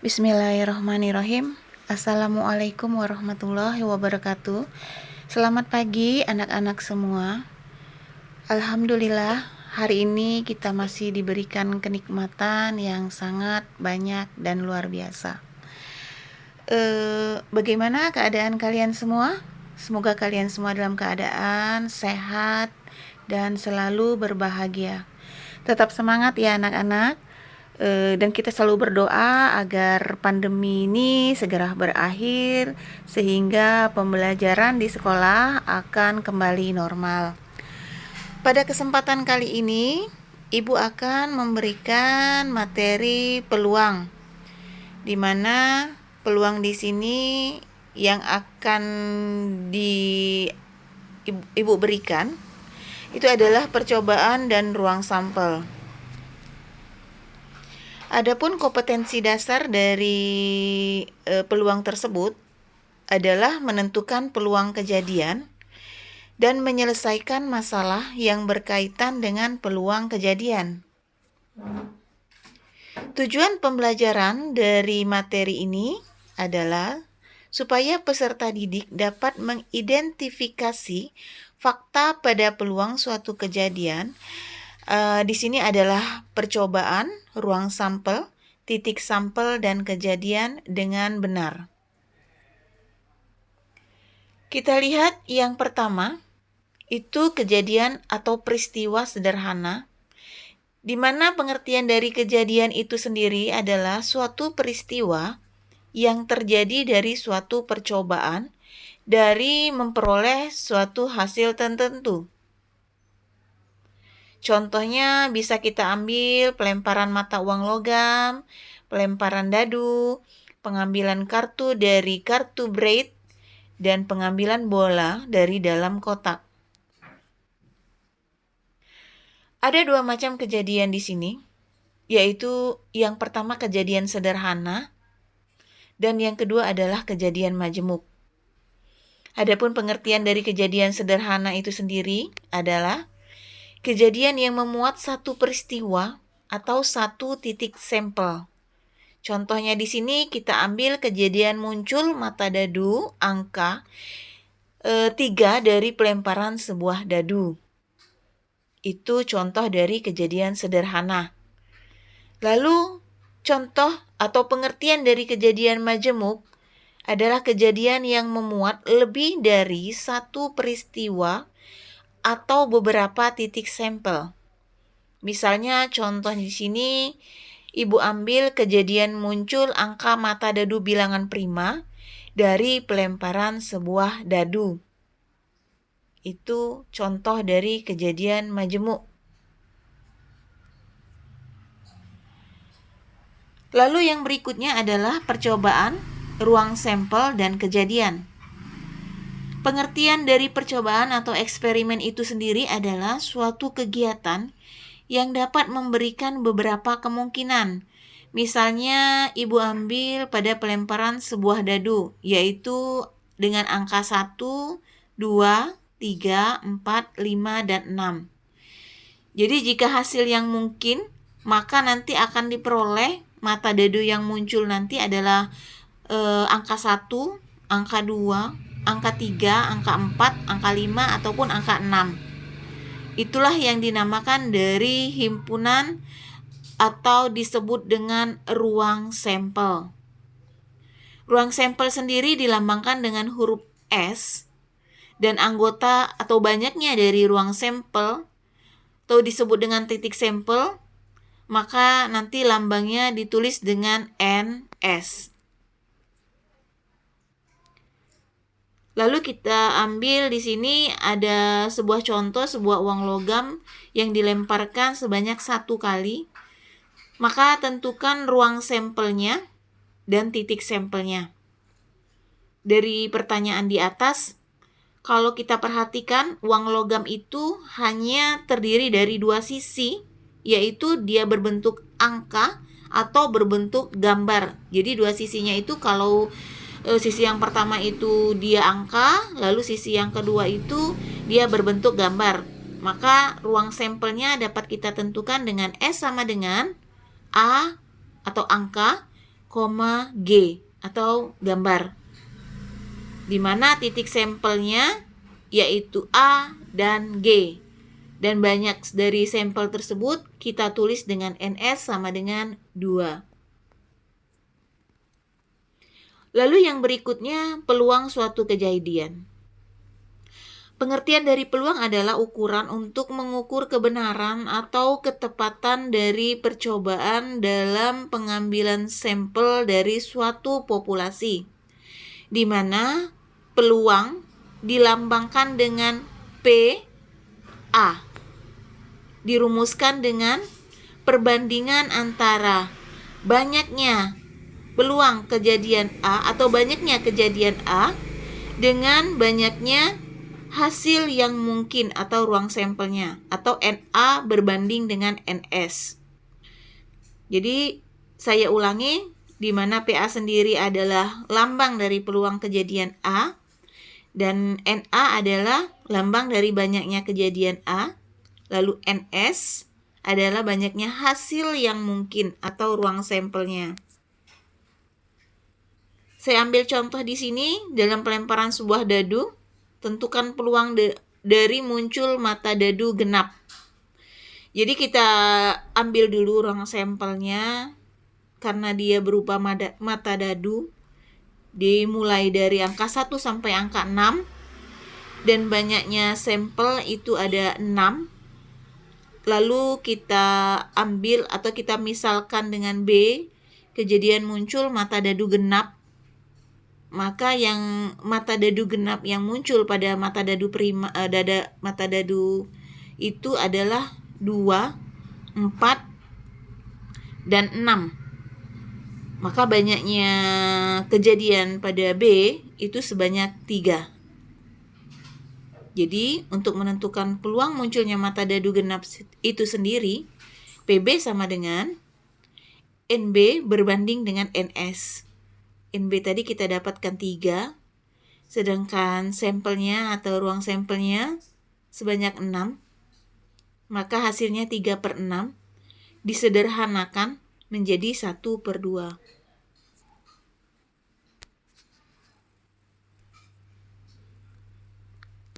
Bismillahirrahmanirrahim. Assalamualaikum warahmatullahi wabarakatuh. Selamat pagi anak-anak semua. Alhamdulillah, hari ini kita masih diberikan kenikmatan yang sangat banyak dan luar biasa. Bagaimana keadaan kalian semua? Semoga kalian semua dalam keadaan sehat dan selalu berbahagia. Tetap semangat ya anak-anak. Dan kita selalu berdoa agar pandemi ini segera berakhir sehingga pembelajaran di sekolah akan kembali normal. Pada kesempatan kali ini, Ibu akan memberikan materi peluang, di mana peluang di sini yang akan Ibu berikan itu adalah percobaan dan ruang sampel. Adapun kompetensi dasar dari peluang tersebut adalah menentukan peluang kejadian dan menyelesaikan masalah yang berkaitan dengan peluang kejadian. Tujuan pembelajaran dari materi ini adalah supaya peserta didik dapat mengidentifikasi fakta pada peluang suatu kejadian. Di sini adalah percobaan, ruang sampel, titik sampel, dan kejadian dengan benar. Kita lihat yang pertama, itu kejadian atau peristiwa sederhana, di mana pengertian dari kejadian itu sendiri adalah suatu peristiwa yang terjadi dari suatu percobaan dari memperoleh suatu hasil tertentu. Contohnya bisa kita ambil pelemparan mata uang logam, pelemparan dadu, pengambilan kartu dari kartu braid, dan pengambilan bola dari dalam kotak. Ada dua macam kejadian di sini, yaitu yang pertama kejadian sederhana, dan yang kedua adalah kejadian majemuk. Adapun pengertian dari kejadian sederhana itu sendiri adalah kejadian yang memuat satu peristiwa atau satu titik sampel. Contohnya di sini kita ambil kejadian muncul mata dadu angka 3 dari pelemparan sebuah dadu. Itu contoh dari kejadian sederhana. Lalu contoh atau pengertian dari kejadian majemuk adalah kejadian yang memuat lebih dari satu peristiwa atau beberapa titik sampel. Misalnya contoh di sini Ibu ambil kejadian muncul angka mata dadu bilangan prima dari pelemparan sebuah dadu. Itu contoh dari kejadian majemuk. Lalu yang berikutnya adalah percobaan, ruang sampel, dan kejadian. Pengertian dari percobaan atau eksperimen itu sendiri adalah suatu kegiatan yang dapat memberikan beberapa kemungkinan. Misalnya, Ibu ambil pada pelemparan sebuah dadu, yaitu dengan angka 1, 2, 3, 4, 5, dan 6. Jadi jika hasil yang mungkin, maka nanti akan diperoleh mata dadu yang muncul nanti adalah angka 1, angka 2, angka 3, angka 4, angka 5, ataupun angka 6. Itulah yang dinamakan dari himpunan atau disebut dengan ruang sampel. Ruang sampel sendiri dilambangkan dengan huruf S, dan anggota atau banyaknya dari ruang sampel atau disebut dengan titik sampel, maka nanti lambangnya ditulis dengan NS. Lalu kita ambil di sini ada sebuah contoh, sebuah uang logam yang dilemparkan sebanyak 1 kali. Maka tentukan ruang sampelnya dan titik sampelnya. Dari pertanyaan di atas, kalau kita perhatikan uang logam itu hanya terdiri dari 2 sisi, yaitu dia berbentuk angka atau berbentuk gambar. Jadi 2 sisinya itu kalau sisi yang pertama itu dia angka, lalu sisi yang kedua itu dia berbentuk gambar. Maka ruang sampelnya dapat kita tentukan dengan S sama dengan A atau angka G atau gambar, di mana titik sampelnya yaitu A dan G. Dan banyak dari sampel tersebut kita tulis dengan NS sama dengan 2. Lalu yang berikutnya, peluang suatu kejadian. Pengertian dari peluang adalah ukuran untuk mengukur kebenaran atau ketepatan dari percobaan dalam pengambilan sampel dari suatu populasi, di mana peluang dilambangkan dengan PA. Dirumuskan dengan perbandingan antara banyaknya peluang kejadian A atau banyaknya kejadian A dengan banyaknya hasil yang mungkin atau ruang sampelnya, atau NA berbanding dengan NS. Jadi saya ulangi, di mana PA sendiri adalah lambang dari peluang kejadian A dan NA adalah lambang dari banyaknya kejadian A, lalu NS adalah banyaknya hasil yang mungkin atau ruang sampelnya. Saya ambil contoh di sini dalam pelemparan sebuah dadu. Tentukan peluang dari muncul mata dadu genap. Jadi kita ambil dulu ruang sampelnya karena dia berupa mata dadu. Dimulai dari angka 1 sampai angka 6 dan banyaknya sampel itu ada 6. Lalu kita ambil atau kita misalkan dengan B, kejadian muncul mata dadu genap. Maka yang mata dadu genap yang muncul pada mata dadu mata dadu itu adalah 2, 4, dan 6. Maka banyaknya kejadian pada B itu sebanyak 3. Jadi untuk menentukan peluang munculnya mata dadu genap itu sendiri, PB sama dengan NB berbanding dengan NS. NB tadi kita dapatkan 3, sedangkan sampelnya atau ruang sampelnya sebanyak 6, maka hasilnya 3/6 disederhanakan menjadi 1/2.